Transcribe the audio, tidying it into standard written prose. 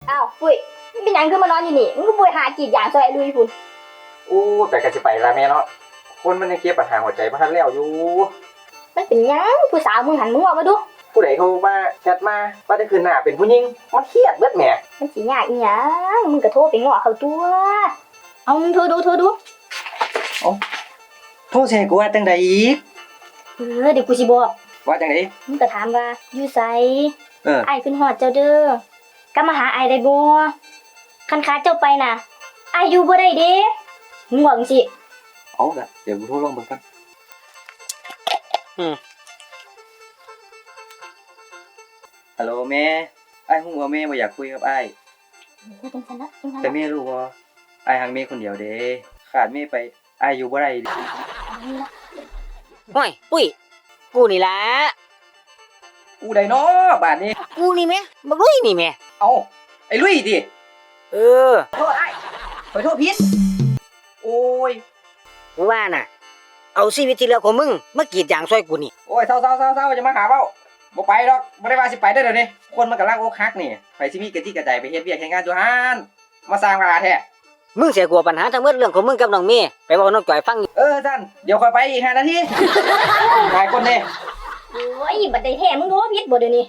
อ้าวปุ้ยมึงเป็นหยังขึ้นมานอนอยู่นี่มึงก็ปุ้ยหากรีดยางซอยไอ้ลุยพุ่นอู้แต่ก็สิไปละแม่เนาะคนมันยังเคลียร์ปัญหาหัวใจบ่ทันแล้วอยู่มันเป็นหยังผู้สาวมึงหันมึงออกมาดูผู้ใดโทรมาแชทมาว่าจะคืนหน้าเป็นผู้หญิงมันเครียดเบิดแหมมันสิยากอีหยังมึงก็โทรไปง้อเขาตัวเอามึงโทรดูโทรแชร์กูว่าจังใดอีกเดี๋ยวกูสิบอกว่าจังได๋มึงก็ถามว่าอยู่ไสอ้ายขึ้นฮอดเจ้าเด้อกลับมาหาอ้ายได้บ่คันขาเจ้าไปน่ะอ้ายอยู่บ่ได้เด้มึงว่าจังซี่เอาล่ะเดี๋ยวกูโทรลองเบิ่งก่อนฮัลโหลแม่อ้ายฮู้ว่าแม่บ่อยากคุยกับอ้ายจังซั่นนะแต่แม่รู้บ่อ้ายหักแม่คนเดียวเด้ขาดแม่ไปอ้ายอยู่บ่ได้ห้อยปุ้ยกูนี่ล่ะกูได้เนาะบาดนี้กูนี่แม่บักลุยนี่แม่เอ้าไอ้ลุยติเออโทษอ้ายขอโทษผิดโอ้ยกูว่าน่ะเอาชีวิตที่เหลือของมึงมากรีดยางซอยกูนี่โอ้ยเศร้าๆๆๆจะมาหาเว้าบ่ไปดอกบ่ได้ว่าสิไปเดี๋ยวนี้คนมันกำลังอกหักนี่ไปสิมีกระจิกกระใจไปเฮ็ดเวียกเฮ็ดงานอยู่หั่นมาสร้างว่าแท้มึงเสียกลัวปัญหาทั้งหมดเรื่องของมึงกับน้องเมย์ไปบอกน้องจ่อยฟังท่านเดี๋ยวค่อยไปอีก5 นาทีหลายคนเด้โอ้ยบัดได้แท้มึงโทรผิดบ่เดี๋ยวนี้